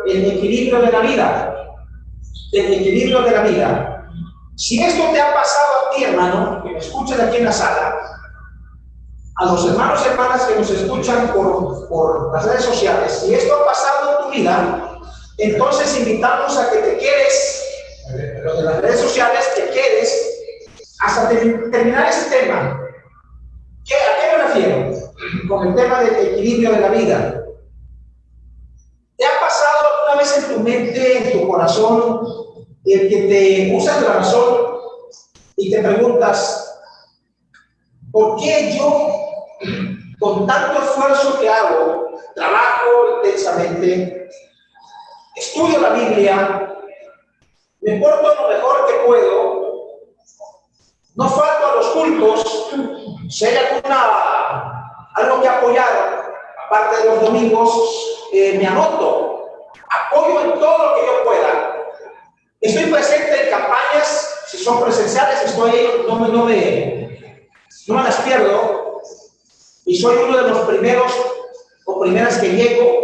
el equilibrio de la vida. El equilibrio de la vida. Si esto te ha pasado a ti, hermano, que me escuchas aquí en la sala, a los hermanos y hermanas que nos escuchan por las redes sociales, si esto ha pasado en tu vida, entonces invitamos a que te quedes, los de las redes sociales, te quedes hasta terminar ese tema. ¿A qué me refiero? Con el tema del equilibrio de la vida. ¿Te ha pasado alguna vez en tu mente, en tu corazón, el que te usas la razón y te preguntas, ¿por qué yo, con tanto esfuerzo que hago, trabajo intensamente, estudio la Biblia, me porto lo mejor que puedo, no falto a los cultos, si hay algo que apoyar, aparte de los domingos, me anoto, apoyo en todo lo que yo pueda. Estoy presente en campañas, si son presenciales, no me las pierdo, y soy uno de los primeros o primeras que llego,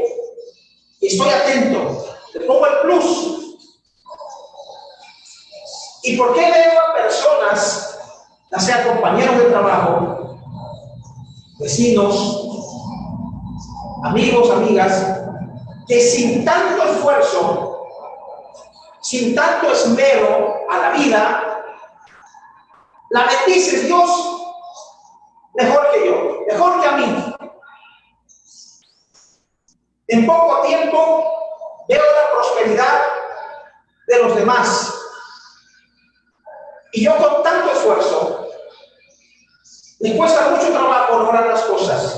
y estoy atento, le pongo el plus. ¿Y por qué veo a personas, ya sea compañeros de trabajo, vecinos, amigos, amigas, que sin tanto esfuerzo, sin tanto esmero a la vida, la bendice Dios mejor que yo, mejor que a mí? En poco tiempo veo la prosperidad de los demás. Y yo con tanto esfuerzo, me cuesta mucho trabajo lograr las cosas.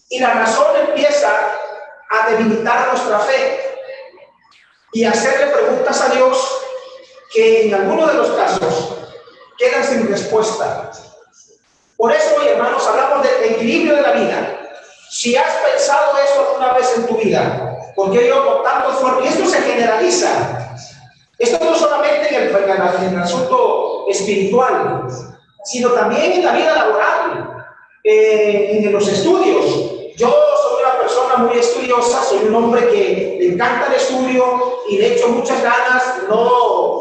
Y la razón empieza a debilitar nuestra fe y a hacerle preguntas a Dios que en algunos de los casos quedan sin respuesta. Por eso hoy, hermanos, hablamos del equilibrio de la vida. Si has pensado eso alguna vez en tu vida, ¿por qué yo con tanto esfuerzo? Y esto se generaliza. Esto no solamente en el asunto espiritual, sino también en la vida laboral, en los estudios. Yo soy una persona muy estudiosa, soy un hombre que le encanta el estudio y le echo muchas ganas, no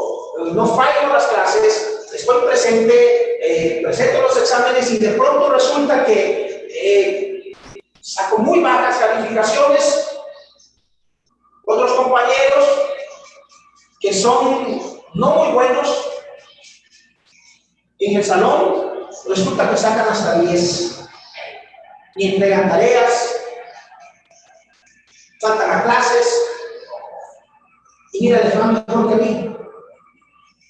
fallo en las clases, estoy presente, presento los exámenes y de pronto resulta que saco muy bajas calificaciones. Otros compañeros que son no muy buenos en el salón, resulta que sacan hasta 10 y entregan tareas, faltan a clases y mira, les va mejor que a mí.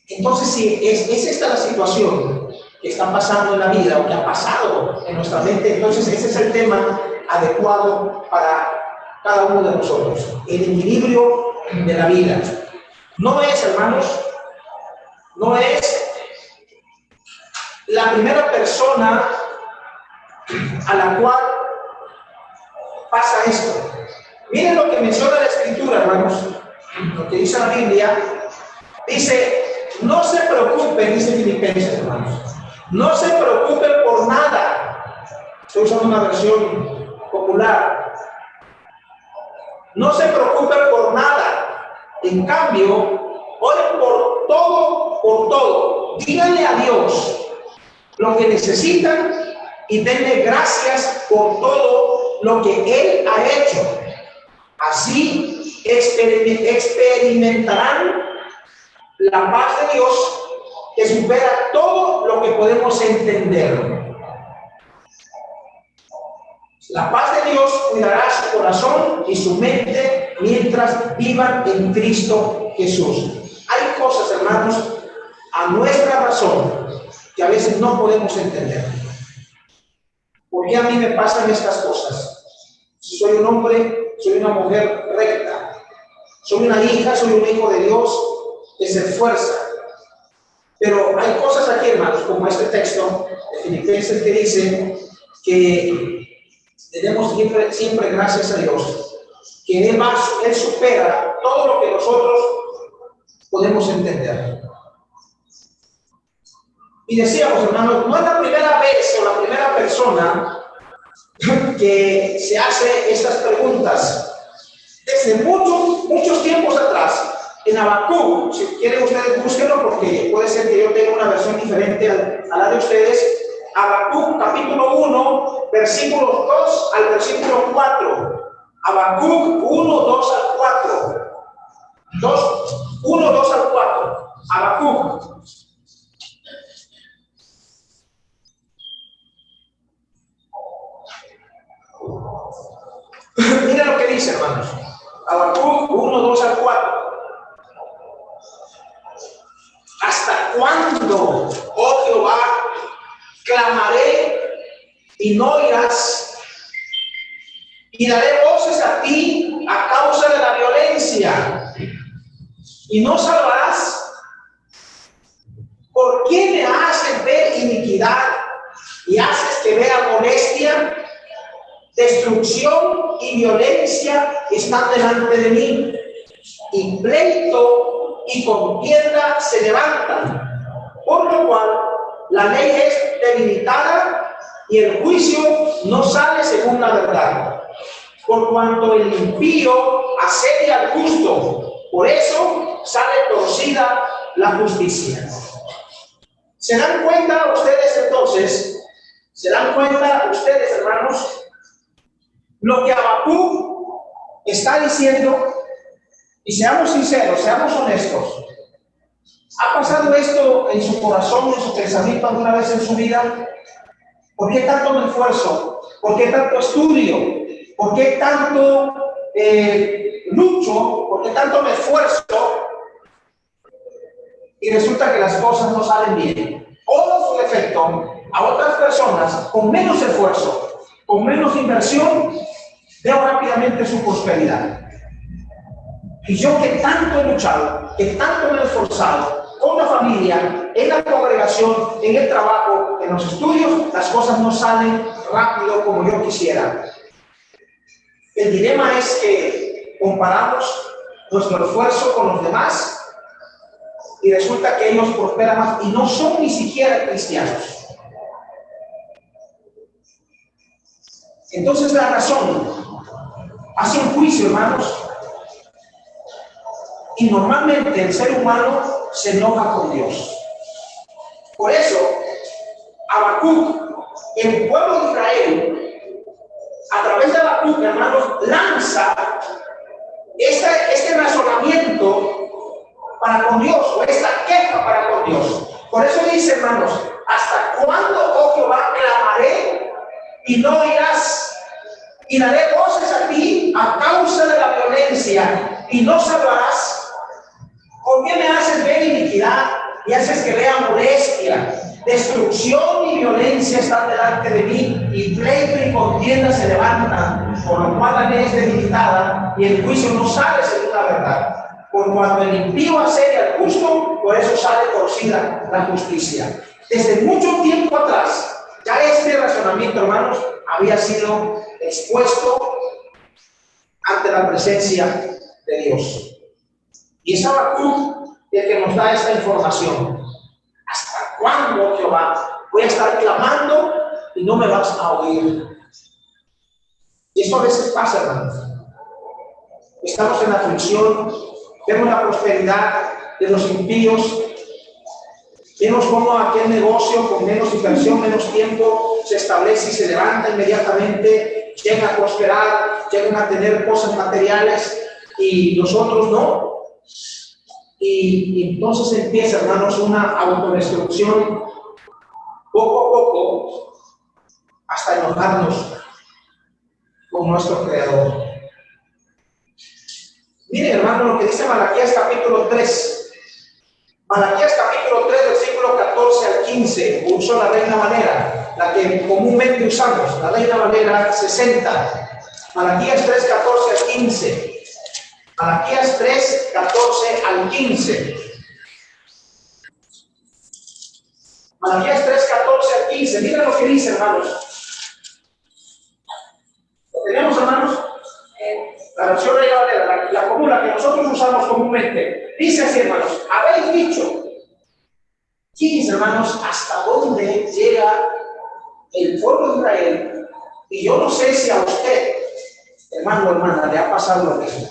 Entonces, si es esta la situación que está pasando en la vida o que ha pasado en nuestra mente, entonces ese es el tema adecuado para cada uno de nosotros, el equilibrio de la vida. No es, hermanos, no es la primera persona a la cual pasa esto. Miren lo que menciona la Escritura, hermanos, lo que dice la Biblia. Dice, no se preocupen, dice Filipenses, hermanos, no se preocupen por nada. Estoy usando una versión popular. No se preocupen por nada. En cambio, oren por todo. Díganle a Dios lo que necesitan y denle gracias por todo lo que Él ha hecho. Así experimentarán la paz de Dios que supera todo lo que podemos entender. La paz de Dios cuidará su corazón y su mente mientras vivan en Cristo Jesús. Hay cosas, hermanos, a nuestra razón que a veces no podemos entender. ¿Por qué a mí me pasan estas cosas? Si soy un hombre, soy una mujer recta, soy una hija, soy un hijo de Dios que se esfuerza. Pero hay cosas aquí, hermanos, como este texto de Filipenses que dice que debemos siempre gracias a Dios, que Él supera todo lo que nosotros podemos entender. Y decíamos, hermanos, no es la primera vez o la primera persona que se hace estas preguntas. desde muchos tiempos atrás, en Habacuc, si quieren ustedes búsquenlo porque puede ser que yo tenga una versión diferente a la de ustedes. Habacuc capítulo 1, versículos 2 al versículo 4. Habacuc 1, 2 al 4. 1, 2 al 4. Habacuc. Mira lo que dice, hermanos. Habacuc 1, 2 al 4. ¿Hasta cuándo, oh Jehová, clamaré y no oirás? Y daré voces a ti a causa de la violencia, y no salvarás. ¿Por qué me haces ver iniquidad y haces que vea molestia? Destrucción y violencia están delante de mí, y pleito y contienda se levantan, por lo cual la ley es debilitada y el juicio no sale según la verdad. Por cuanto el impío asedia al justo, por eso sale torcida la justicia. ¿Se dan cuenta ustedes entonces? ¿Se dan cuenta ustedes, hermanos? Lo que Habacuc está diciendo, y seamos sinceros, seamos honestos. ¿Ha pasado esto en su corazón, en su pensamiento alguna vez en su vida? ¿Por qué tanto me esfuerzo? ¿Por qué tanto estudio? ¿Por qué tanto lucho? ¿Por qué tanto me esfuerzo? Y resulta que las cosas no salen bien. O su defecto, a otras personas con menos esfuerzo, con menos inversión, veo rápidamente su prosperidad. Y yo que tanto he luchado, que tanto me he esforzado, con la familia, en la congregación, en el trabajo, en los estudios, las cosas no salen rápido como yo quisiera. El dilema es que comparamos nuestro esfuerzo con los demás y resulta que ellos prosperan más y no son ni siquiera cristianos. Entonces la razón hace un juicio, hermanos, y normalmente el ser humano se enoja con Dios. Por eso, Habacuc, el pueblo de Israel, a través de Habacuc, hermanos, lanza este razonamiento para con Dios, o esta queja para con Dios. Por eso dice, hermanos, ¿hasta cuándo, oh Jehová, clamaré y no oirás? Y daré voces a ti a causa de la violencia y no salvarás. ¿Por qué me haces ver iniquidad y haces que vea molestia? Destrucción y violencia están delante de mí, y pleito y contienda se levantan, por lo cual la ley es debilitada y el juicio no sale según la verdad. Por cuando el impío asedia al justo, por eso sale torcida la justicia. Desde mucho tiempo atrás, ya este razonamiento, hermanos, había sido expuesto ante la presencia de Dios. Y es Habacuc el que nos da esta información. ¿Hasta cuándo, Jehová, voy a estar clamando y no me vas a oír? Y eso a veces pasa, hermanos. Estamos en la aflicción, vemos la prosperidad de los impíos, vemos cómo aquel negocio con menos inversión, menos tiempo, se establece y se levanta inmediatamente, llega a prosperar, llegan a tener cosas materiales y nosotros no. Y entonces empieza, hermanos, una autodestrucción poco a poco hasta enojarnos con nuestro Creador. Miren, hermano, lo que dice Malaquías capítulo 3. Malaquías capítulo 3, versículo 14 al 15. Uso la Reina Valera, la que comúnmente usamos, la Reina Valera 60. Malaquías 3, 14 al 15. Malaquías 3, 14 al 15. Malaquías 3, 14 al 15. Miren lo que dice, hermanos. ¿Lo tenemos, hermanos? La versión Reina Valera, la común, la que nosotros usamos comúnmente. Dice así, hermanos, habéis dicho. Fíjense, hermanos, hasta dónde llega el pueblo de Israel. Y yo no sé si a usted, hermano o hermana, le ha pasado lo mismo.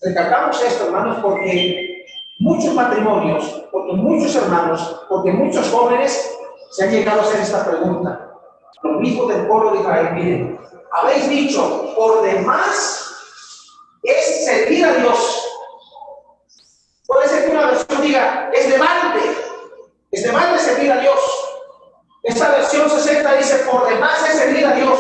Recalcamos esto, hermanos, porque muchos matrimonios, porque muchos hermanos, porque muchos jóvenes se han llegado a hacer esta pregunta. Lo mismo del pueblo de Israel. Miren, habéis dicho, por demás es servir a Dios. Puede ser que una versión diga, es de balde servir a Dios. Esta versión 60 dice, por demás es servir a Dios.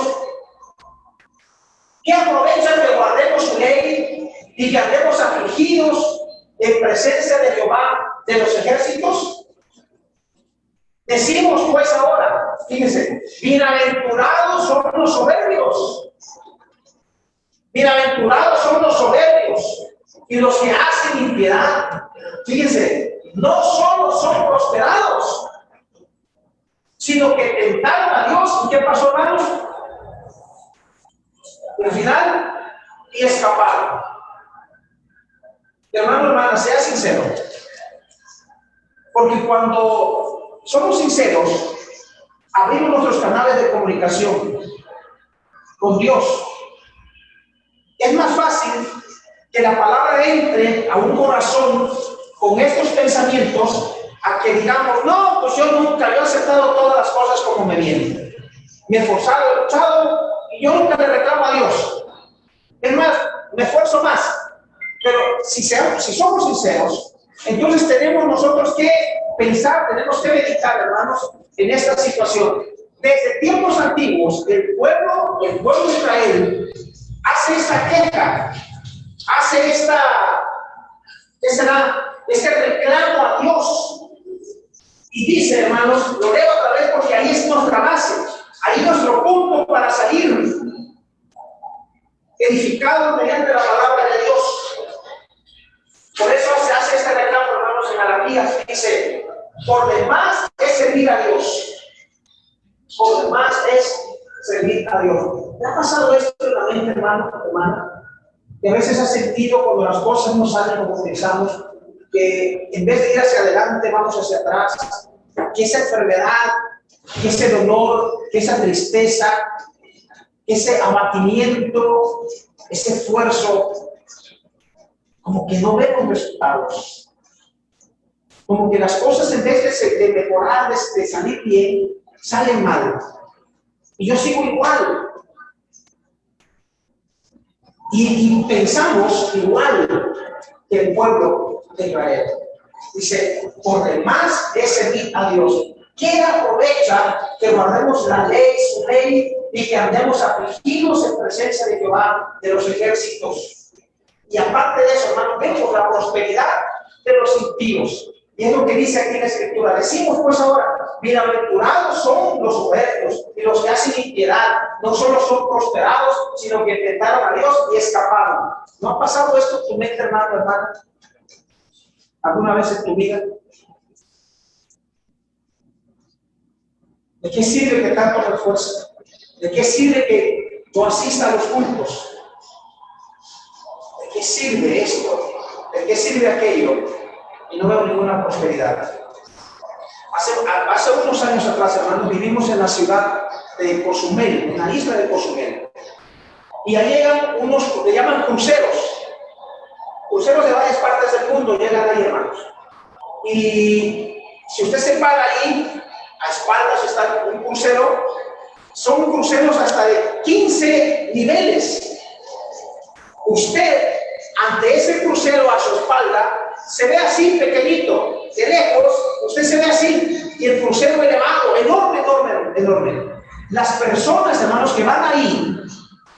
¿Qué aprovecha que guardemos su ley y que andemos afligidos en presencia de Jehová de los ejércitos? Decimos pues ahora, fíjense, bienaventurados son los soberbios. Bienaventurados son los soberbios y los que hacen impiedad. Fíjense, no solo son prosperados, sino que tentaron a Dios. ¿Y qué pasó, hermanos? Al final, y escaparon. Hermano, hermana, sea sincero. Porque cuando somos sinceros, abrimos nuestros canales de comunicación con Dios. Es más fácil que la palabra entre a un corazón con estos pensamientos a que digamos, no, pues yo nunca, yo he aceptado todas las cosas como me vienen. Me he esforzado, he luchado y yo nunca le reclamo a Dios. Es más, me esfuerzo más. Pero si somos sinceros, entonces tenemos nosotros que pensar, tenemos que meditar, hermanos, en esta situación. Desde tiempos antiguos, el pueblo de Israel hace esta queja, hace este reclamo a Dios. Y dice, hermanos, lo leo otra vez porque ahí es nuestra base, ahí es nuestro punto para salir, edificado mediante la palabra de Dios. Por eso se hace este reclamo, hermanos, en Malaquías, que dice, por demás es servir a Dios. Por demás es servir a Dios. ¿Te ha pasado esto en la mente, hermano, hermana? Que a veces has sentido cuando las cosas no salen como pensamos, que en vez de ir hacia adelante, vamos hacia atrás, que esa enfermedad, que ese dolor, que esa tristeza, ese abatimiento, ese esfuerzo, como que no vemos resultados. Como que las cosas en vez de mejorar, de salir bien, salen mal. Y yo sigo igual. Y pensamos igual que el pueblo de Israel. Dice, por demás es servir a Dios. ¿Qué aprovecha que guardemos la ley, su ley, y que andemos afligidos en presencia de Jehová de los ejércitos? Y aparte de eso, hermano, vemos la prosperidad de los impíos. Y es lo que dice aquí en la Escritura. Decimos pues ahora, bienaventurados son los soberbios y los que hacen impiedad. No solo son prosperados, sino que tentaron a Dios y escaparon. ¿No ha pasado esto en tu mente, hermano, hermana? ¿Alguna vez en tu vida? ¿De qué sirve que tanto me esfuerzo? ¿De qué sirve que yo asista a los cultos? ¿De qué sirve esto? ¿De qué sirve aquello? Y no veo ninguna prosperidad. Hace unos años atrás, hermanos, vivimos en la ciudad de Cozumel, en la isla de Cozumel. Y ahí llegan unos, le llaman cruceros. Cruceros de varias partes del mundo llegan ahí, hermanos. Y si usted se para ahí, a espaldas está un crucero, son cruceros hasta de 15 niveles. Usted, ante ese crucero a su espalda, se ve así pequeñito, de lejos, usted se ve así, y el crucero elevado, enorme, enorme, enorme. Las personas, hermanos, que van ahí,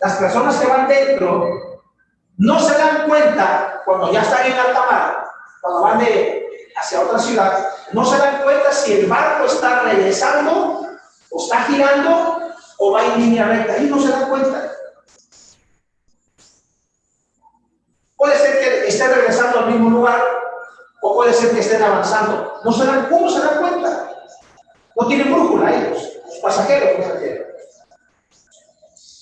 las personas que van dentro, no se dan cuenta, cuando ya están en alta mar, cuando van hacia otra ciudad, no se dan cuenta si el barco está regresando, o está girando, o va en línea recta. Ahí no se dan cuenta. Puede ser que estén regresando al mismo lugar, o puede ser que estén avanzando. ¿Cómo se dan cuenta? No tienen brújula ellos, los pasajeros.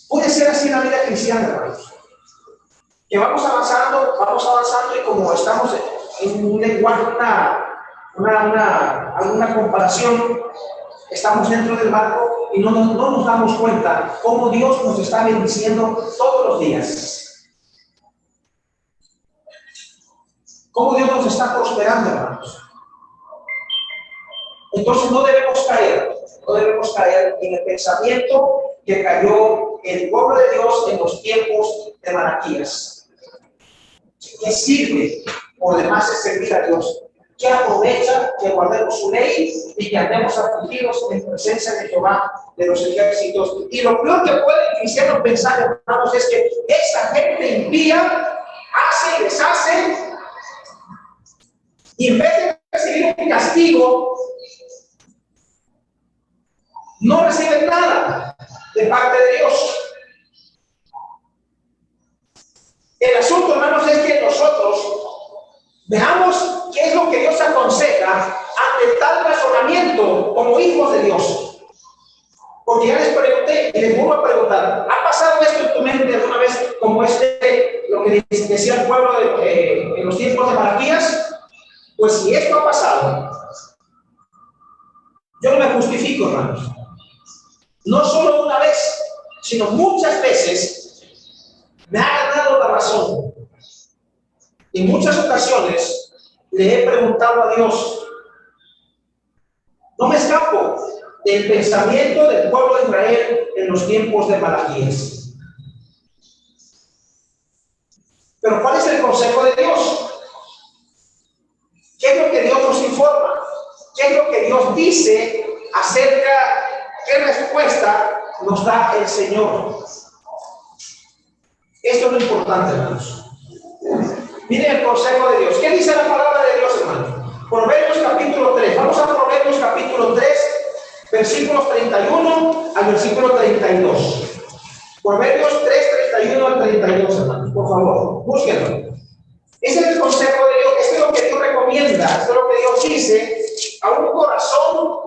Puede ser así en la vida cristiana, hermanos. Que vamos avanzando, y como estamos en un lenguaje, alguna comparación, estamos dentro del barco y no nos damos cuenta cómo Dios nos está bendiciendo todos los días. cómo Dios nos está prosperando, hermanos. Entonces no debemos caer en el pensamiento que cayó el pueblo de Dios en los tiempos de Malaquías. ¿Qué sirve por demás es servir a Dios? ¿Qué aprovecha que guardemos su ley y que andemos afligidos en presencia de Jehová de los ejércitos? Y lo peor que puede el cristiano pensar, hermanos, es que esa gente impía hace y deshace, y en vez de recibir un castigo, no reciben nada de parte de Dios. El asunto, hermanos, es que nosotros veamos qué es lo que Dios aconseja ante tal razonamiento como hijos de Dios. Porque ya les pregunté y les vuelvo a preguntar, ¿ha pasado esto en tu mente alguna vez como lo que decía el pueblo en los tiempos de Malaquías? Pues si esto ha pasado, yo no me justifico, hermanos. No solo una vez, sino muchas veces me ha ganado la razón. En muchas ocasiones le he preguntado a Dios, no me escapo del pensamiento del pueblo de Israel en los tiempos de Malaquías. Pero ¿cuál es el consejo de Dios? ¿Qué es lo que Dios nos informa? ¿Qué es lo que Dios dice acerca? ¿Qué respuesta nos da el Señor? Esto es lo importante, hermanos. Miren el consejo de Dios. ¿Qué dice la palabra de Dios, hermanos? Proverbios capítulo 3. Vamos a Proverbios capítulo 3, versículos 31 al versículo 32. Proverbios 3, 31 al 32, hermanos. Por favor, búsquenlo. Ese es el consejo de Dios. Esto es lo que Dios recomienda. Esto es lo que Dios dice a un corazón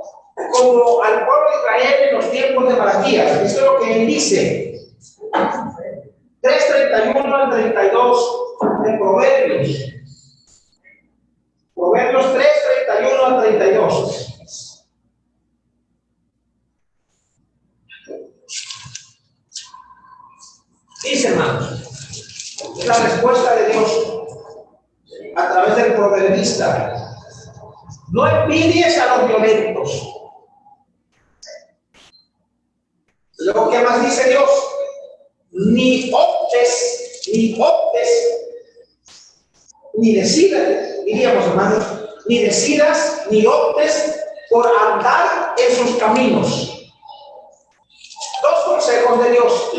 como al pueblo de Israel en los tiempos de Malaquías. Esto es lo que él dice. 3:31 al 32 de Proverbios. Proverbios 3:31 al 32. Dice, hermanos, la respuesta de Dios a través del proverbista: no envidies a los violentos. Luego, ¿qué más dice Dios? Ni optes, ni decidas, diríamos, hermanos, ni decidas, ni optes por andar en sus caminos. Dos consejos de Dios.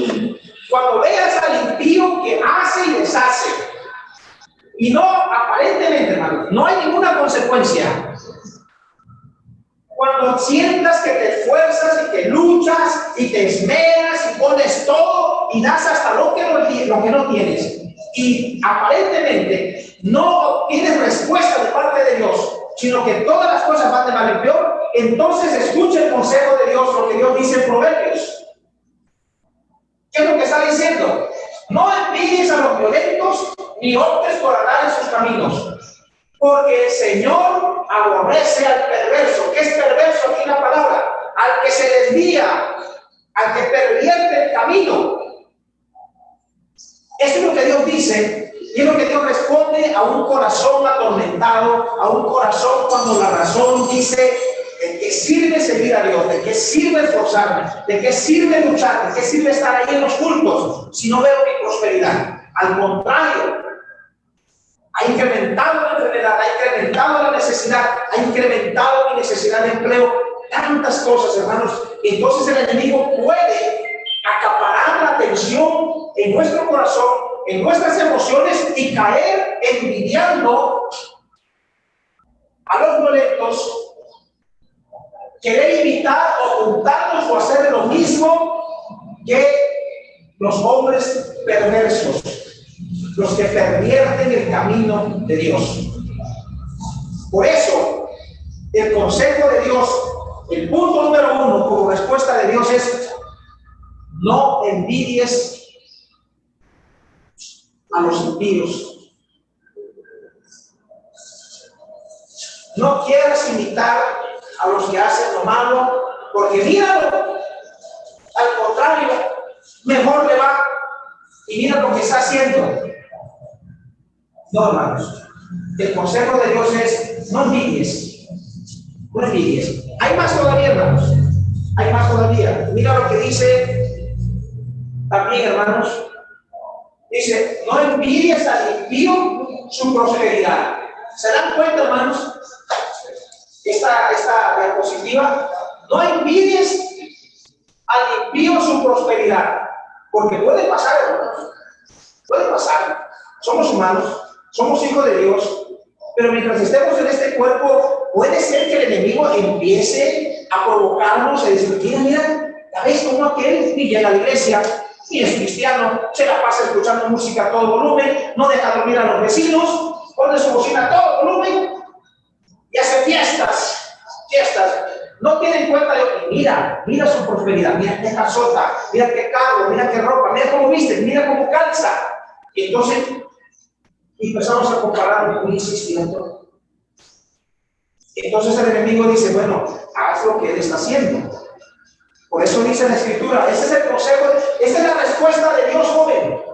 Cuando veas al impío que hace y deshace, y no, aparentemente, hermanos, no hay ninguna consecuencia. Cuando sientas que te esfuerzas y que luchas y te esmeras y pones todo y das hasta lo que no tienes, y aparentemente no obtienes respuesta de parte de Dios, sino que todas las cosas van de mal en peor, entonces escucha el consejo de Dios, lo que Dios dice en Proverbios. ¿Qué es lo que está diciendo? No envidies a los violentos ni optes por andar en sus caminos, porque el Señor aborrece al perverso. ¿Qué es perverso aquí la palabra? Al que se desvía, al que pervierte el camino. Eso es lo que Dios dice, y es lo que Dios responde a un corazón atormentado, a un corazón cuando la razón dice: ¿de qué sirve servir a Dios? ¿De qué sirve esforzarme? ¿De qué sirve luchar? ¿De qué sirve estar ahí en los cultos si no veo mi prosperidad? Al contrario, ha incrementado la enfermedad, ha incrementado la necesidad, ha incrementado mi necesidad de empleo, tantas cosas, hermanos. Entonces el enemigo puede acaparar la atención en nuestro corazón, en nuestras emociones, y caer envidiando a los violentos, querer imitar o juntarnos o hacer lo mismo que los hombres perversos, los que pervierten el camino de Dios. Por eso, el consejo de Dios, el punto número 1 como respuesta de Dios es: no envidies a los impíos. No quieras imitar a los que hacen lo malo, porque míralo, al contrario, mejor le va, y mira lo que está haciendo. No, hermanos, El consejo de Dios es: no envidies. No envidies. Hay más todavía, hermanos. Hay más todavía. Mira lo que dice también, hermanos. Dice: no envidies al impío su prosperidad. ¿Se dan cuenta, hermanos? Esta diapositiva: no envidies al impío su prosperidad. Porque puede pasar, hermanos. Puede pasar. Somos humanos, somos hijos de Dios. Pero mientras estemos en este cuerpo, puede ser que el enemigo empiece a provocarnos, a decir: mira, ya ves cómo aquel llega a la iglesia y es cristiano, se la pasa escuchando música a todo volumen, no deja dormir a los vecinos, pone su bocina a todo volumen y hace fiestas. No tiene en cuenta, mira su prosperidad, mira qué casota, mira qué carro, mira qué ropa, mira cómo viste, mira cómo calza. Y entonces empezamos a comparar con insistimiento. Entonces el enemigo dice: bueno, haz lo que él está haciendo. Por eso dice la Escritura, ese es el consejo, esa es la respuesta de Dios, joven.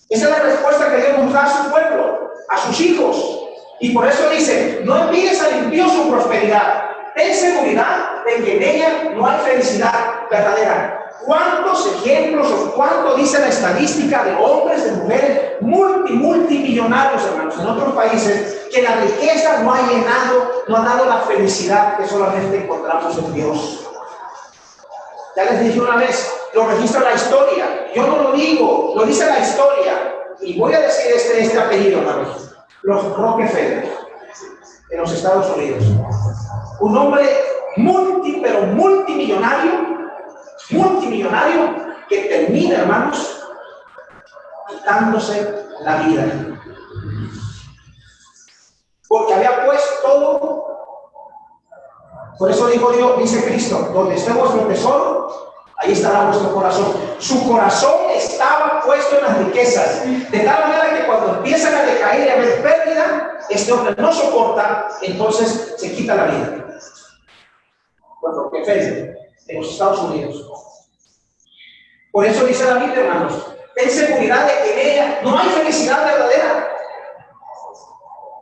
Esa es la respuesta que Dios nos da a su pueblo, a sus hijos. Y por eso dice: no envidies al impío su prosperidad. Ten seguridad de que en ella no hay felicidad verdadera. ¿Cuántos ejemplos o cuánto dice la estadística de hombres, de mujeres multimillonarios, hermanos, en otros países, que la riqueza no ha llenado, no ha dado la felicidad que solamente encontramos en Dios? Ya les dije una vez, lo registra la historia. Yo no lo digo, lo dice la historia. Y voy a decir este apellido, hermanos: los Rockefeller, en los Estados Unidos. Un hombre multimillonario, que termina, hermanos, quitándose la vida. Porque había puesto todo. Por eso dijo Dios, dice Cristo: donde esté vuestro tesoro, ahí estará vuestro corazón. Su corazón estaba puesto en las riquezas, de tal manera que cuando empiezan a decaer y a haber pérdida, este hombre no soporta, entonces se quita la vida. Bueno, que Rockefeller, en los Estados Unidos. Por eso dice la Biblia, hermanos: ten seguridad de que en ella no hay felicidad verdadera.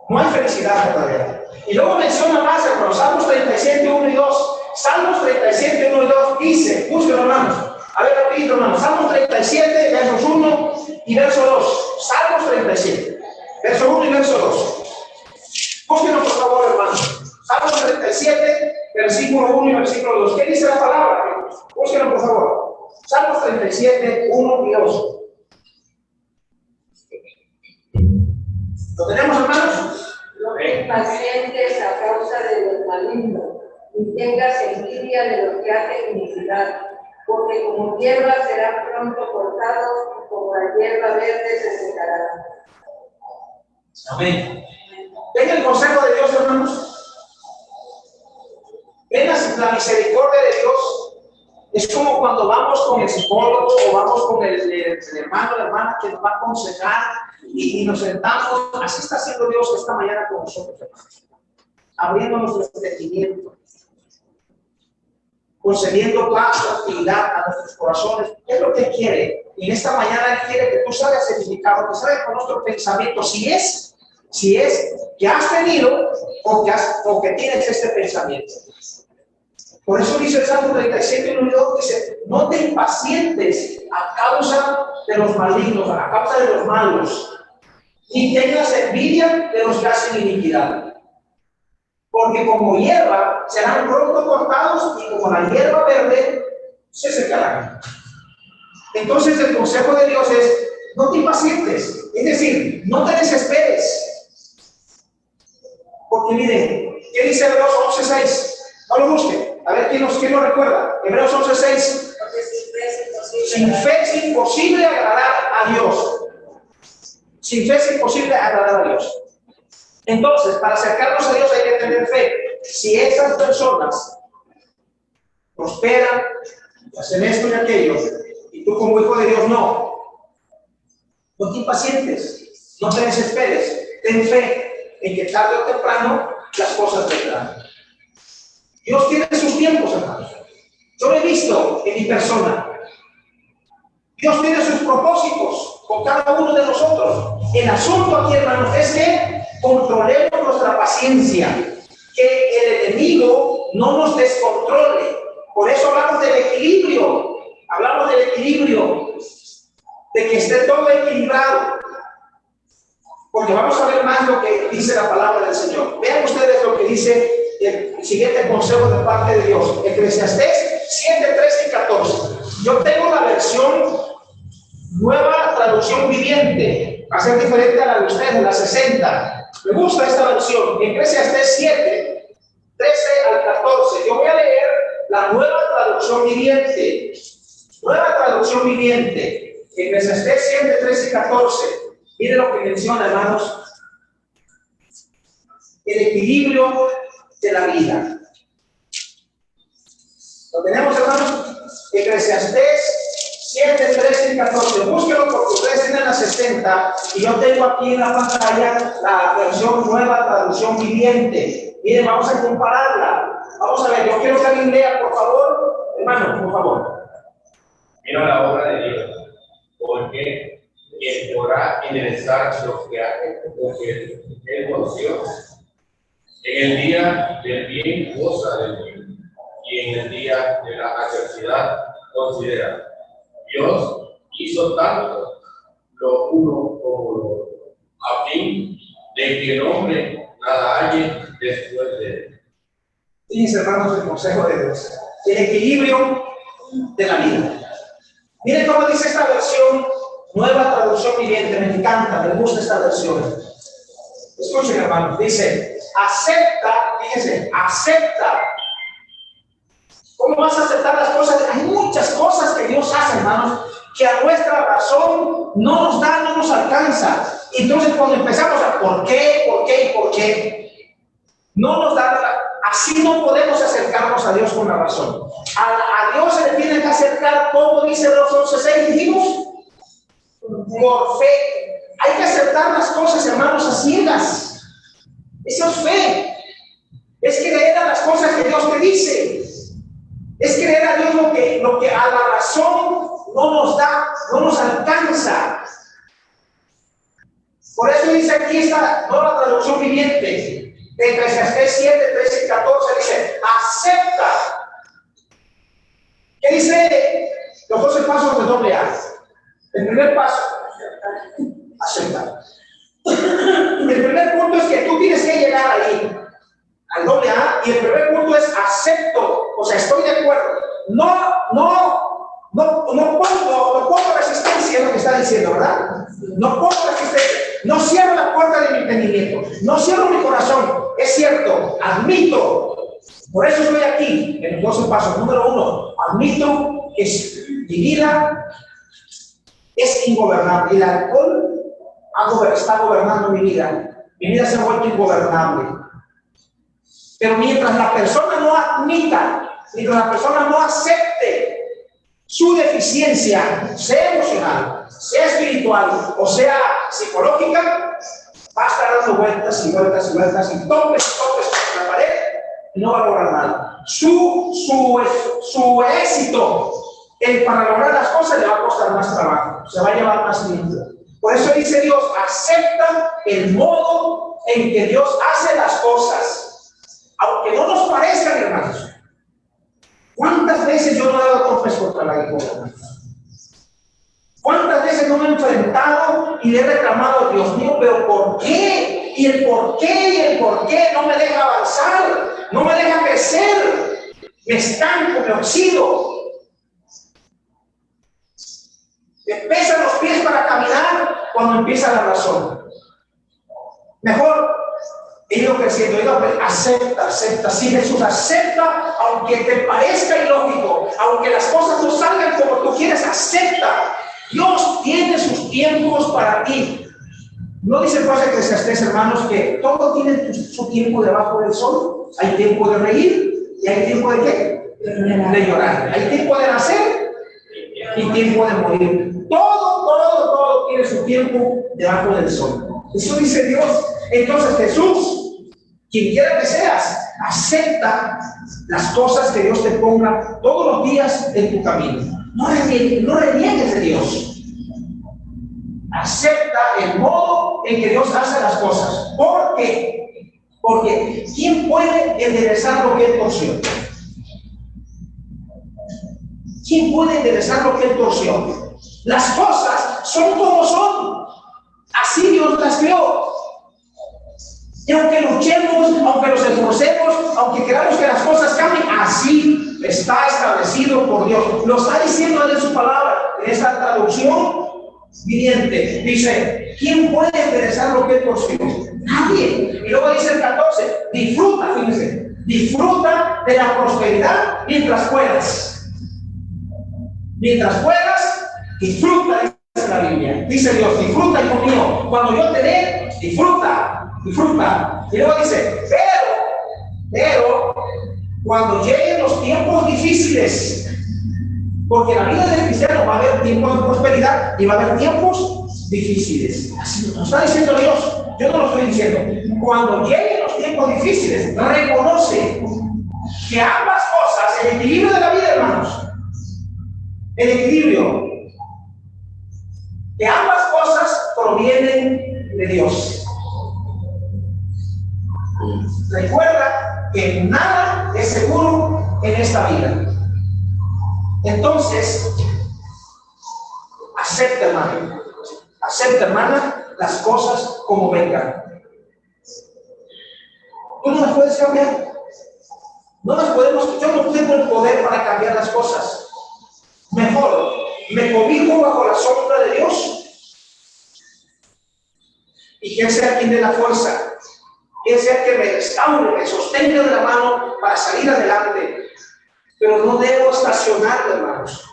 No hay felicidad verdadera. Y luego menciona más, hermanos, Salmos 37, 1 y 2. Salmos 37, 1 y 2 dice, búsquenlo, hermanos. A ver, rapidito, hermanos. Salmos 37, versos 1 y verso 2. Salmos 37, verso 1 y verso 2. Búsquenlo, por favor, hermanos. Salmos 37, versículo 1 y versículo 2. ¿Qué dice la palabra? Búsquenlo, por favor. Salmos 37, 1 y 2. ¿Lo tenemos, hermanos? No te impacientes a causa de los malignos, ni tengas envidia de los que hacen iniquidad, porque como hierba serán pronto cortados, y como la hierba verde se secarán. Amén. Ven el consejo de Dios, hermanos. Ven la misericordia de Dios. Es como cuando vamos con el psicólogo o vamos con el hermano o la hermana que nos va a aconsejar y nos sentamos. Así está haciendo Dios esta mañana con nosotros, hermanos. Abriendo nuestro entendimiento, concediendo paz, tranquilidad a nuestros corazones. ¿Qué es lo que quiere? Y en esta mañana Él quiere que tú salgas edificado, que salgas con nuestro pensamiento. Si es que has tenido o que tienes este pensamiento. Por eso dice el Salmo 37, 1 y 2, dice: no te impacientes a causa de los malignos, a causa de los malos, ni tengas envidia de los que hacen iniquidad. Porque como hierba serán pronto cortados y como la hierba verde se secarán. Entonces el consejo de Dios es: no te impacientes, es decir, no te desesperes. Porque miren, ¿qué dice Hebreos 11:6? No lo busquen. A ver, ¿quién lo recuerda? Hebreos 11:6. Sin fe es imposible agradar a Dios. Sin fe es imposible agradar a Dios. Entonces, para acercarnos a Dios hay que tener fe. Si esas personas prosperan, hacen esto y aquello, y tú como hijo de Dios no te impacientes, no te desesperes, ten fe en que tarde o temprano las cosas vendrán. Dios tiene sus tiempos, hermanos. Yo lo he visto en mi persona. Dios tiene sus propósitos con cada uno de nosotros. El asunto aquí, hermanos, es que controlemos nuestra paciencia, que el enemigo no nos descontrole. Por eso hablamos del equilibrio, de que esté todo equilibrado, porque vamos a ver más lo que dice la palabra del Señor. Vean ustedes lo que dice el siguiente consejo de parte de Dios, Eclesiastés 7, 13 y 14. Yo tengo la versión Nueva Traducción Viviente, va a ser diferente a la de ustedes, la 60. Me gusta esta versión, Eclesiastés 7, 13 al 14. Yo voy a leer la Nueva Traducción Viviente. Nueva Traducción Viviente, Eclesiastés 7, 13 y 14. Miren lo que menciona, hermanos. El equilibrio de la vida. Lo tenemos, hermanos, Eclesiastés 7, 13 y 14. Búsquenlo porque ustedes tienen la 60 y yo tengo aquí en la pantalla la versión Nueva Traducción Viviente. Miren, vamos a compararla. Vamos a ver, yo quiero que alguien lea, por favor. Hermano, por favor. Mira la obra de Dios, porque quien podrá enderezar lo que hace, porque Él conoció. En el día del bien goza del bien, y en el día de la adversidad considera. Dios hizo tanto lo uno como lo otro, a fin de que el hombre nada halle después de él. Fíjense, hermanos, el consejo de Dios. El equilibrio de la vida. Miren cómo dice esta versión, Nueva Traducción Viviente. Me encanta, me gusta esta versión. Escuchen, hermanos, dice, acepta, fíjense, acepta. ¿Cómo vas a aceptar las cosas? Hay muchas cosas que Dios hace, hermanos, que a nuestra razón no nos da, no nos alcanza. Entonces, cuando empezamos a ¿por qué? No nos da, así no podemos acercarnos a Dios con la razón. A Dios se le tiene que acercar, como dice los 11:6, dijimos, por fe. Hay que aceptar las cosas, hermanos, a ciegas. Eso es fe. Es creer a las cosas que Dios te dice. Es creer a Dios lo que a la razón no nos da, no nos alcanza. Por eso dice aquí esta Nueva Traducción Viviente, de Eclesiastés 7, 13 y 14, dice, acepta. ¿Qué dice los 12 pasos de doble A? El primer paso, acepta. El primer punto es que tú tienes que llegar ahí, al doble A, y el primer punto es acepto, o sea, estoy de acuerdo. No pongo resistencia, es lo que está diciendo, ¿verdad? No pongo resistencia, no cierro la puerta de mi entendimiento, no cierro mi corazón, es cierto, admito. Por eso estoy aquí, en los 12 pasos. Número 1, admito que mi vida es ingobernable. El alcohol está gobernando mi vida. Mi vida se ha vuelto ingobernable. Pero mientras la persona no admita, mientras la persona no acepte su deficiencia, sea emocional, sea espiritual o sea psicológica, va a estar dando vueltas y vueltas y vueltas y topes contra la pared y no va a lograr nada. Su éxito para lograr las cosas le va a costar más trabajo, se va a llevar más tiempo. Por eso dice Dios, acepta el modo en que Dios hace las cosas, aunque no nos parezcan, hermanos. ¿Cuántas veces yo no he dado golpes contra la guitarra? ¿Cuántas veces no me he enfrentado y le he reclamado, Dios mío, pero ¿por qué? Y el por qué no me deja avanzar, no me deja crecer, me estanco, me oxido. Me pesan los pies para caminar cuando empieza la razón. Mejor he ido creciendo, acepta, sí, Jesús, acepta, aunque te parezca ilógico, aunque las cosas no salgan como tú quieres, acepta. Dios tiene sus tiempos para ti. ¿No dice pues Eclesiastés, hermanos, que todo tiene su tiempo debajo del sol? Hay tiempo de reír y hay tiempo de ¿qué? De llorar. Hay tiempo de nacer y tiempo de morir. Todo tiene su tiempo debajo del sol. Eso dice Dios. Entonces Jesús, quien quiera que seas, acepta las cosas que Dios te ponga todos los días en tu camino. No reniegues de Dios. Acepta el modo en que Dios hace las cosas. ¿Por qué? Porque ¿quién puede enderezar lo que Él torció? ¿Quién puede enderezar lo que Él torció? Las cosas son como son. Así Dios las creó. Y aunque luchemos, aunque nos esforcemos, aunque queramos que las cosas cambien, así está establecido por Dios. Lo está diciendo Él en su palabra, en esta traducción viviente. Dice, ¿quién puede enderezar lo que Él torció? Nadie. Y luego dice el 14, disfruta, fíjense, disfruta de la prosperidad mientras puedas. Mientras puedas, disfruta, dice la Biblia. Dice Dios, disfruta, hijo mío. Cuando yo te dé, disfruta. Disfruta. Y luego dice, pero cuando lleguen los tiempos difíciles, porque en la vida del cristiano va a haber tiempos de prosperidad y va a haber tiempos difíciles. Así nos está diciendo Dios. Yo no lo estoy diciendo. Cuando lleguen los tiempos difíciles, reconoce que ambas cosas, el equilibrio de la vida, hermanos, el equilibrio, que ambas cosas provienen de Dios. Recuerda que nada es seguro en esta vida. Entonces, acepta, hermana, las cosas como vengan. Tú no las puedes cambiar. No las podemos, yo no tengo el poder para cambiar las cosas. Mejor, me cobijo bajo la sombra de Dios y que Él sea quien dé la fuerza. Que sea que me restaure, me sostenga de la mano para salir adelante. Pero no debo estacionar, hermanos.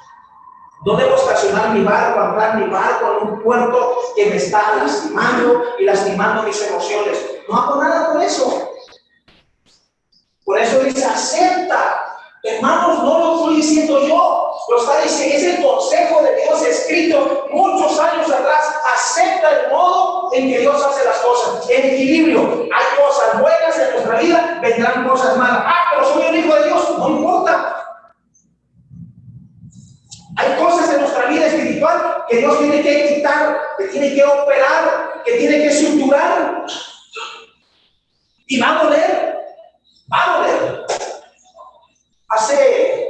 No debo estacionar mi barco, anclar mi barco en un puerto que me está lastimando y lastimando mis emociones. No hago nada por eso. Por eso dice, acepta. Hermanos, no lo estoy diciendo yo. Lo está diciendo, es el consejo de Dios escrito muchos años atrás. Acepta el modo en que Dios hace las cosas. En equilibrio. Hay cosas buenas en nuestra vida, vendrán cosas malas. Pero soy un hijo de Dios. No importa. Hay cosas en nuestra vida espiritual que Dios tiene que quitar, que tiene que operar, que tiene que suturar. Y va a doler. Va a doler. Hace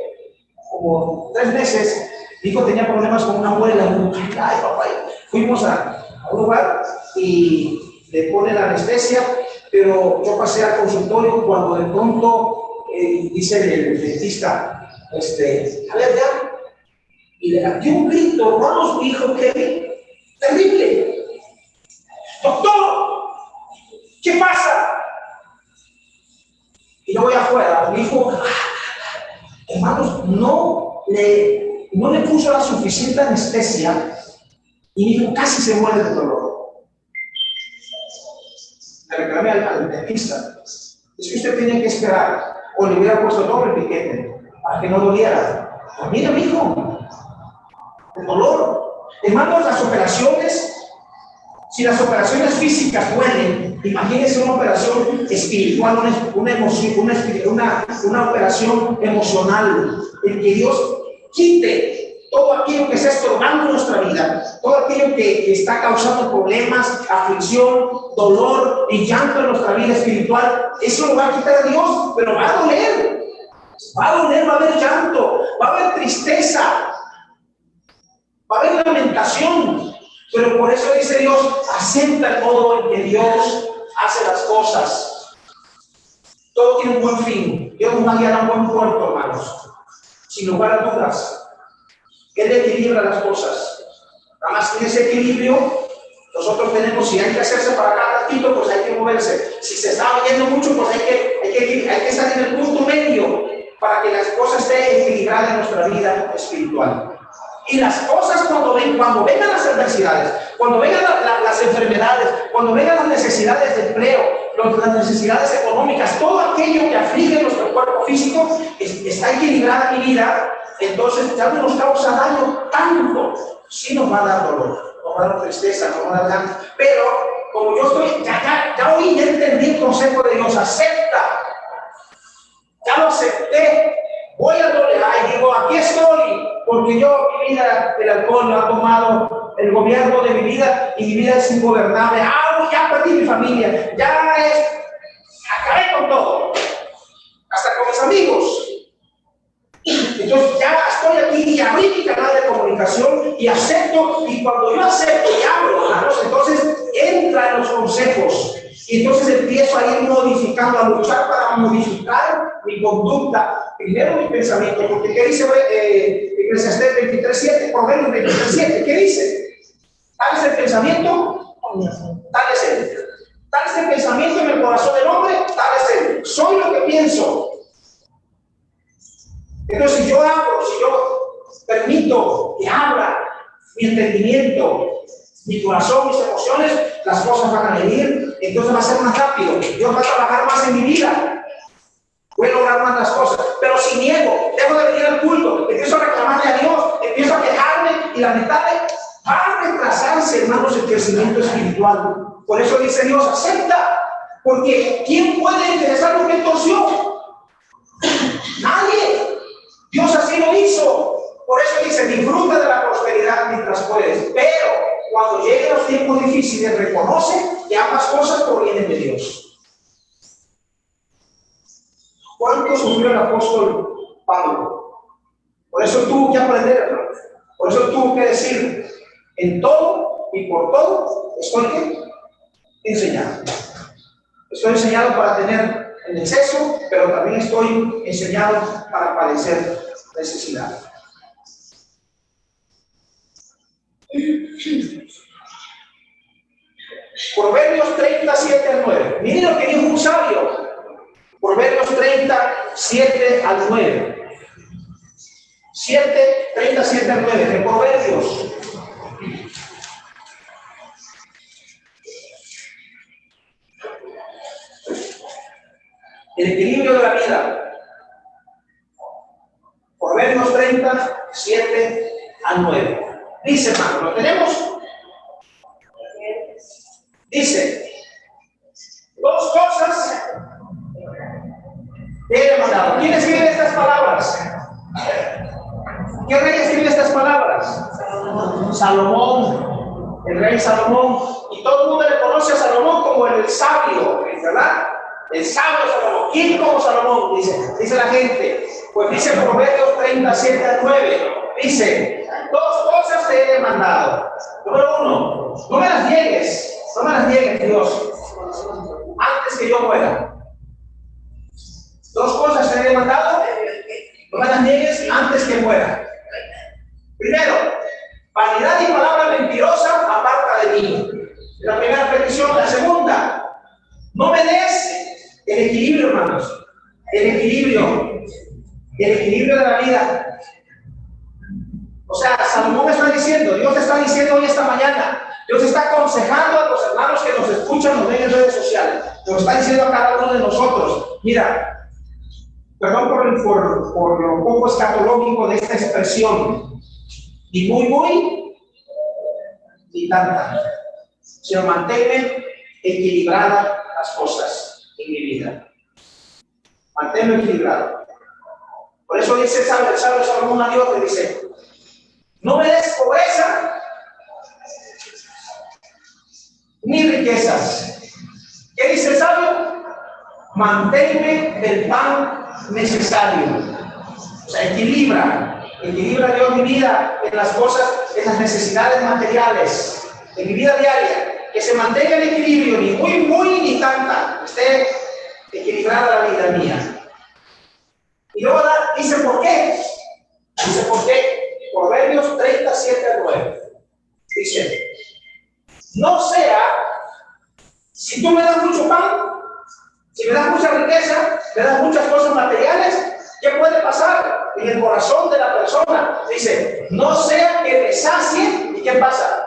como 3 meses, mi hijo tenía problemas con una muela. Ay, papá, fuimos a un lugar y le ponen anestesia, pero yo pasé al consultorio cuando de pronto dice el dentista, a ver ya, y le dio un grito, hermanos, mi hijo, que terrible. Doctor, ¿qué pasa? Y yo voy afuera, mi hijo, hermanos, no le puso la suficiente anestesia y mi hijo casi se muere de dolor. Le reclamé al dentista. Es que usted tenía que esperar o le hubiera puesto doble piquete para que no doliera. Pues mira, mi hijo, el dolor. Hermanos, las operaciones, si las operaciones físicas duelen, imagínense una operación espiritual, una operación emocional, en que Dios quite todo aquello que está estorbando en nuestra vida, todo aquello que está causando problemas, aflicción, dolor y llanto en nuestra vida espiritual. Eso lo va a quitar a Dios, pero va a doler. Va a doler, va a haber llanto, va a haber tristeza, va a haber lamentación. Pero por eso dice Dios, acepta el modo en que Dios hace las cosas. Todo tiene un buen fin. Dios nos va a guiar a un buen puerto, hermanos. Sin lugar a dudas. Él equilibra las cosas. Nada más que en ese equilibrio, nosotros tenemos, si hay que hacerse para cada ratito, pues hay que moverse. Si se está oyendo mucho, pues hay que estar en el punto medio para que las cosas estén equilibradas en nuestra vida espiritual. Y las cosas cuando vengan las adversidades, cuando vengan las enfermedades, cuando vengan las necesidades de empleo, las necesidades económicas, todo aquello que aflige nuestro cuerpo físico, está equilibrada mi vida, entonces ya no nos causa daño tanto. Sí nos va a dar dolor, nos va a dar tristeza, nos va a dar daño. Pero como yo estoy, ya oí, ya entendí el consejo de Dios, acepta. Ya lo acepté. Voy a tolerar y digo, aquí estoy, porque yo mi vida, el alcohol me ha tomado el gobierno de mi vida y mi vida es ingobernable. Ya perdí mi familia, acabé con todo, hasta con mis amigos. Entonces ya estoy aquí y abrí mi canal de comunicación y acepto, y cuando yo acepto y hablo, hermanos, entonces entra en los consejos y entonces empiezo a ir modificando, a luchar para modificar mi conducta, primero mi pensamiento, porque ¿qué dice Eclesiastés 23:7, Proverbios 23:7? ¿Qué dice? Tal es el pensamiento, tal es él. Tal es el pensamiento en el corazón del hombre, tal es él. Soy lo que pienso. Entonces, si yo hablo, si yo permito que abra mi entendimiento, mi corazón, mis emociones, las cosas van a venir, entonces va a ser más rápido. Dios va a trabajar más en mi vida. Voy a lograr más las cosas. Pero si niego, dejo de venir al culto, empiezo a reclamarle a Dios, empiezo a quejarme y lamentarme, va a retrasarse, hermanos, el crecimiento espiritual. Por eso dice Dios, acepta, porque ¿quién puede interesar lo que él torció? Nadie. Dios así lo hizo. Por eso dice, disfruta de la prosperidad mientras puedes. Pero cuando lleguen los tiempos difíciles, reconoce que ambas cosas provienen de Dios. ¿Cuánto sufrió el apóstol Pablo? Por eso tuvo que aprender, hermano. Por eso tuvo que decir, en todo y por todo estoy enseñado. Estoy enseñado para tener en exceso, pero también estoy enseñado para padecer necesidad. Proverbios 37:9. Miren lo que dijo un sabio. Proverbios 37:9. 37:9 de Proverbios. El equilibrio de la vida. Proverbios 37:9. Dice, hermano, ¿lo tenemos? Dice, dos cosas he mandado. ¿Quién escribe estas palabras? ¿Qué rey escribe estas palabras? Salomón, el rey Salomón. Y todo el mundo le conoce a Salomón como el sabio, ¿verdad? El sabio Salomón. ¿Quién como Salomón? Dice la gente. Pues dice Proverbios 37:9. Dice, dos cosas te he demandado. Número uno, no me las niegues. No me las niegues, Dios, antes que yo muera. Dos cosas te he demandado. No me las niegues antes que muera. Primero, vanidad y palabra mentirosa aparta de mí. La primera petición. La segunda, no me des el equilibrio, hermanos. El equilibrio de la vida. O sea, Salomón está diciendo, Dios está diciendo hoy esta mañana, Dios está aconsejando a los hermanos que nos escuchan, nos ven en redes sociales, nos está diciendo a cada uno de nosotros, mira, perdón por lo poco escatológico de esta expresión, ni muy, ni tanta, sino manténme equilibradas las cosas en mi vida. Manténme equilibrado. Por eso dice el sabio Salomón a Dios, que dice, no me des pobreza ni riquezas. ¿Qué dice el sabio? Manténme del pan necesario. O sea, equilibra Dios mi vida en las cosas, en las necesidades materiales, en mi vida diaria. Que se mantenga el equilibrio, ni muy, ni tanta. Esté equilibrada la vida mía. Y luego dice por qué. Dice por qué. Proverbios 37:9. Dice, no sea, si tú me das mucho pan, si me das mucha riqueza, me das muchas cosas materiales, ¿qué puede pasar en el corazón de la persona? Dice, no sea que me sacie, ¿y qué pasa?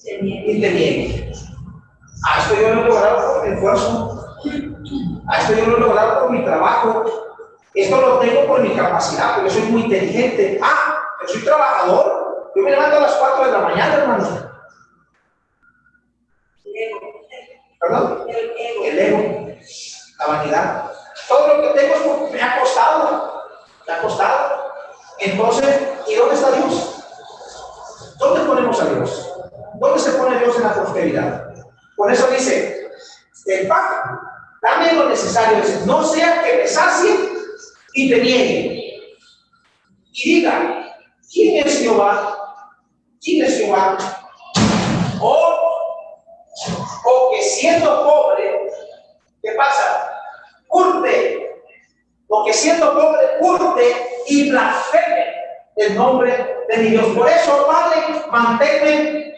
Y te niegue. Esto yo lo he logrado por mi esfuerzo. Esto yo lo he logrado por mi trabajo. Esto lo tengo por mi capacidad, porque soy muy inteligente. Yo soy trabajador. Yo me levanto a las 4 de la mañana, hermano. ¿Perdón? El ego, la vanidad. Todo lo que tengo es porque me ha costado. Entonces, ¿y dónde está Dios en la prosperidad. Por eso dice, el pan, dame lo necesario, dice, no sea que me sacie y te niegue. Y diga, ¿quién es Jehová? ¿Quién es Jehová? O que siendo pobre, ¿qué pasa? Hurte, o que siendo pobre, hurte y blasfeme el nombre de mi Dios. Por eso, Padre, manténme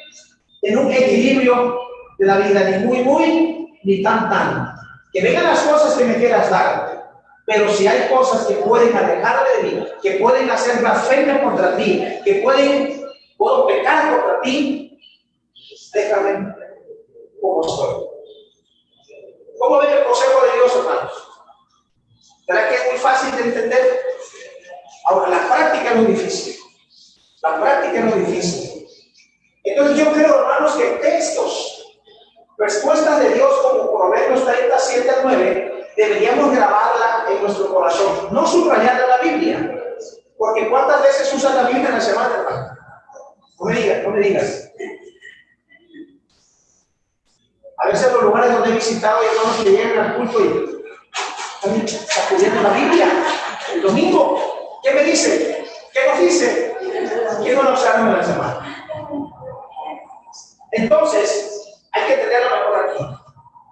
en un equilibrio de la vida, ni muy, muy, ni tan. Que vengan las cosas que me quieras dar, pero si hay cosas que pueden alejarme de mí, que pueden hacer blasfemia contra ti, que puedo pecar contra ti, déjame como estoy. ¿Cómo ven el consejo de Dios, hermanos? ¿Verdad que es muy fácil de entender? Ahora, la práctica es lo difícil. La práctica es lo difícil. Entonces yo creo, hermanos, que textos, respuestas de Dios como Proverbios 37 al 9, deberíamos grabarla en nuestro corazón. No subrayarla en la Biblia. Porque ¿cuántas veces usan la Biblia en la semana, hermano? No me digas. A veces los lugares donde he visitado, hermanos, que llegan al culto y están sacudiendo la Biblia el domingo. ¿Qué me dice? ¿Qué nos dice? ¿Qué no nos saben en la semana? Entonces, hay que tenerlo mejor aquí.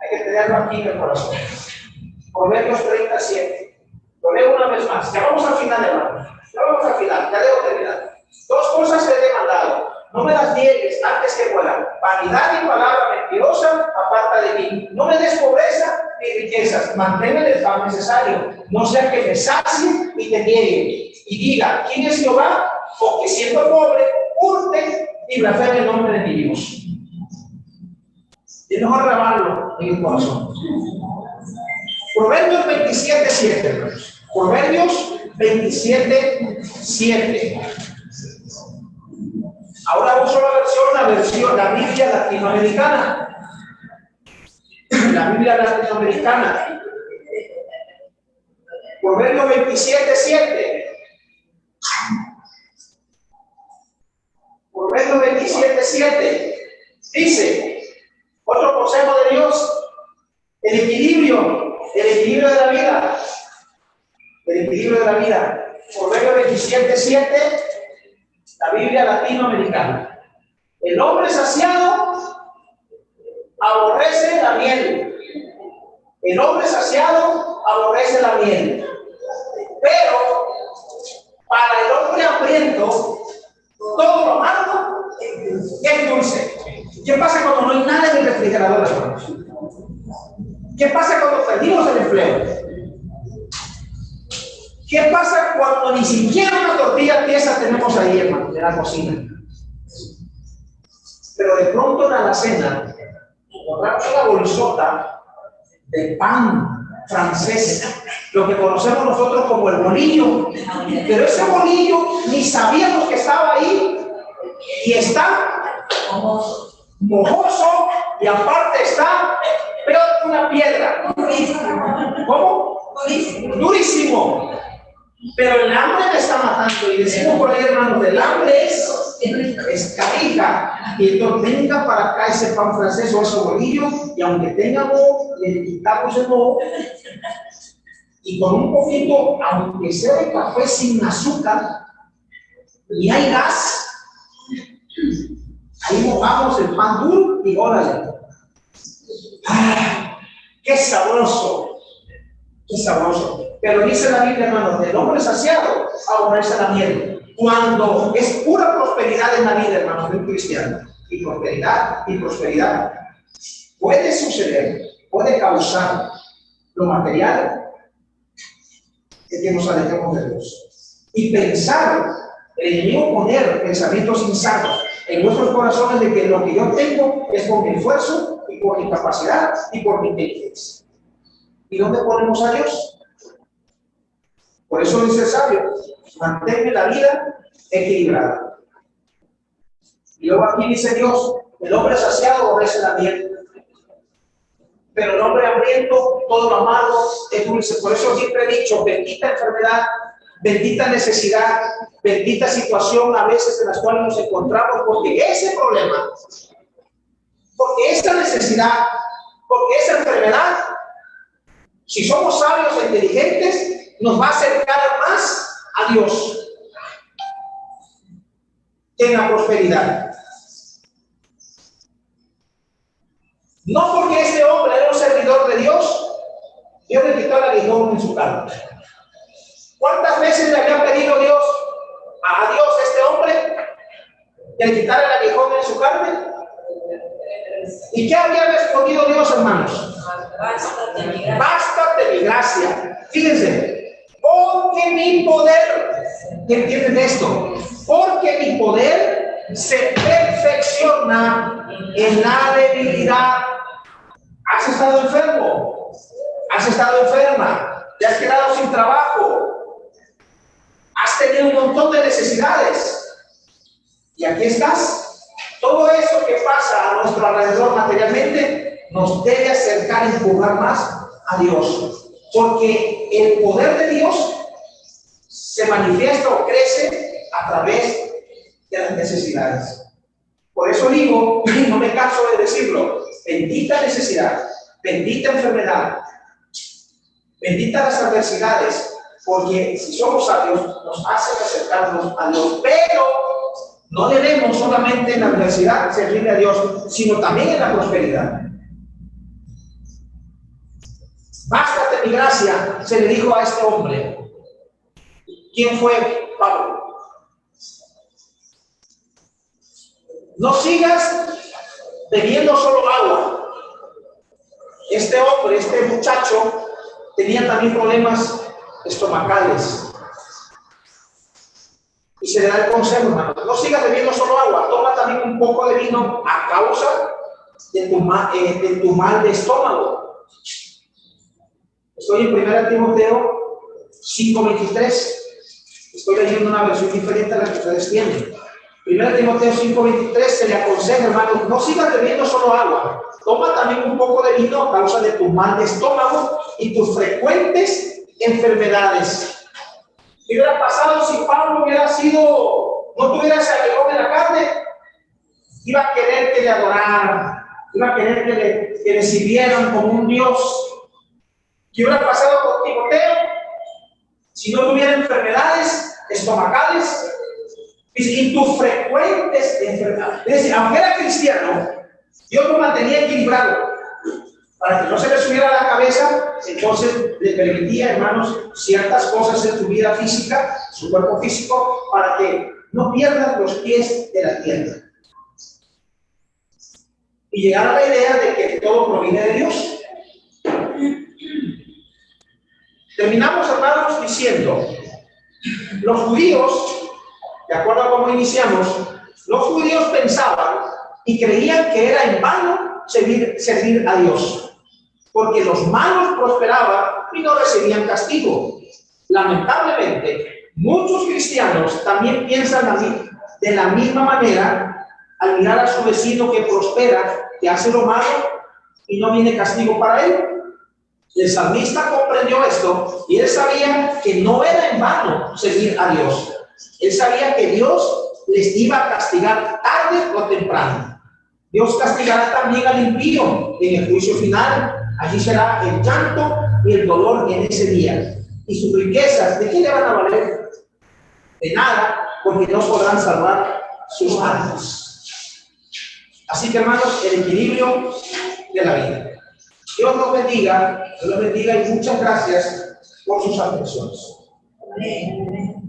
Hay que tenerlo aquí en el corazón. Proverbios 37. Lo leo una vez más. Ya vamos al final, hermano. Ya debo terminar. Dos cosas te he demandado. No me las niegues antes que muera. Vanidad y palabra mentirosa, aparta de mí. No me des pobreza ni riquezas. Manténme el pan necesario. No sea que me sacie y te niegue. Y diga, ¿quién es Jehová? O que siendo pobre, hurte y blasfeme el nombre de mi Dios. Es mejor grabarlo en el corazón. Proverbios 27:7, hermanos. Proverbios 27:7. Ahora uso la Biblia latinoamericana. La Biblia latinoamericana. Proverbios 27:7. Proverbios 27:7. Dice, otro consejo de Dios, el equilibrio de la vida. El equilibrio de la vida. Proverbios 27:7. La Biblia latinoamericana. El hombre saciado aborrece la miel. El hombre saciado aborrece la miel. Pero para el hombre hambriento, todo lo amargo es dulce. ¿Qué pasa cuando no hay nada en el refrigerador, hermanos? ¿Qué pasa cuando perdimos el empleo? ¿Qué pasa cuando ni siquiera una tortilla tiesa tenemos ahí, hermano, en la cocina? Pero de pronto en la alacena encontramos una bolsota de pan francés, lo que conocemos nosotros como el bolillo. Pero ese bolillo ni sabíamos que estaba ahí y está mojoso y aparte está peor que una piedra. ¿Cómo? Durísimo. Pero el hambre me está matando. Y decimos por ahí, hermanos, el hambre es carija. Y entonces venga para acá ese pan francés o ese bolillo. Y aunque tenga moho, le quitamos el moho. Y con un poquito, aunque sea de café sin azúcar, y hay gas, ahí mojamos el pan duro y órale. ¡Ah! ¡Qué sabroso! ¡Qué sabroso! Pero dice la Biblia, hermano, el hombre saciado aborrece la miel. Cuando es pura prosperidad en la vida, hermano, de un cristiano, y prosperidad, puede suceder, puede causar lo material, que nos alejemos de Dios. Y pensar, el enemigo poner pensamientos insanos en nuestros corazones de que lo que yo tengo es por mi esfuerzo y por mi capacidad y por mi inteligencia. ¿Y dónde ponemos a Dios? Por eso dice el sabio, manténme la vida equilibrada. Y luego aquí dice Dios, el hombre saciado aborrece la miel, pero el hombre hambriento, todo lo amargo es dulce. Por eso siempre he dicho, bendita enfermedad, bendita necesidad, bendita situación a veces en las cuales nos encontramos, porque ese problema Porque esta necesidad, porque esa enfermedad, si somos sabios e inteligentes, nos va a acercar más a Dios que en la prosperidad. No porque este hombre era un servidor de Dios, Dios le quitó el aguijón en su carne. ¿Cuántas veces le había pedido a Dios este hombre que le quitara el aguijón en su carne? ¿Y qué había respondido Dios, hermanos? Bástate mi gracia. Fíjense, porque mi poder, ¿qué entienden de esto? Porque mi poder se perfecciona en la debilidad. ¿Has estado enfermo? ¿Has estado enferma? ¿Te has quedado sin trabajo? ¿Has tenido un montón de necesidades? Y aquí estás. Todo eso que pasa a nuestro alrededor materialmente nos debe acercar y empujar más a Dios. Porque el poder de Dios se manifiesta o crece a través de las necesidades. Por eso digo, y no me canso de decirlo, bendita necesidad, bendita enfermedad, bendita las adversidades, porque si somos sabios nos hacen acercarnos a Dios. Pero no debemos solamente en la adversidad servirle a Dios, sino también en la prosperidad. Bástate mi gracia, se le dijo a este hombre. ¿Quién fue Pablo? No sigas bebiendo solo agua. Este hombre, este muchacho, tenía también problemas estomacales. Y se le da el consejo, hermano, no sigas bebiendo solo agua, toma también un poco de vino a causa de tu mal de estómago. Estoy en 1 Timoteo 5:23. Estoy leyendo una versión diferente a la que ustedes tienen. 1 Timoteo 5:23 se le aconseja, hermano, no sigas bebiendo solo agua, toma también un poco de vino a causa de tu mal de estómago y tus frecuentes enfermedades. ¿Qué hubiera pasado si Pablo no tuviera ese aguijón en la carne? Iba a querer que le adoraran, iba a querer que le sirvieran como un Dios. ¿Qué hubiera pasado con Timoteo si no tuviera enfermedades estomacales y tus frecuentes enfermedades? Es decir, aunque era cristiano, Dios lo mantenía equilibrado para que no se le subiera a la cabeza. Entonces le permitía, hermanos, ciertas cosas en su vida física, su cuerpo físico, para que no pierdan los pies de la tierra y llegar a la idea de que todo proviene de Dios. Terminamos, hermanos, diciendo, los judíos, de acuerdo a cómo iniciamos, los judíos pensaban y creían que era en vano servir a Dios, porque los malos prosperaban y no recibían castigo. Lamentablemente, muchos cristianos también piensan de la misma manera al mirar a su vecino que prospera, que hace lo malo y no viene castigo para él. El salmista comprendió esto y él sabía que no era en vano servir a Dios. Él sabía que Dios les iba a castigar tarde o temprano. Dios castigará también al impío en el juicio final. Allí será el llanto y el dolor en ese día. Y sus riquezas, ¿de qué le van a valer? De nada, porque no podrán salvar sus almas. Así que, hermanos, el equilibrio de la vida. Dios los bendiga y muchas gracias por sus atenciones. Amén.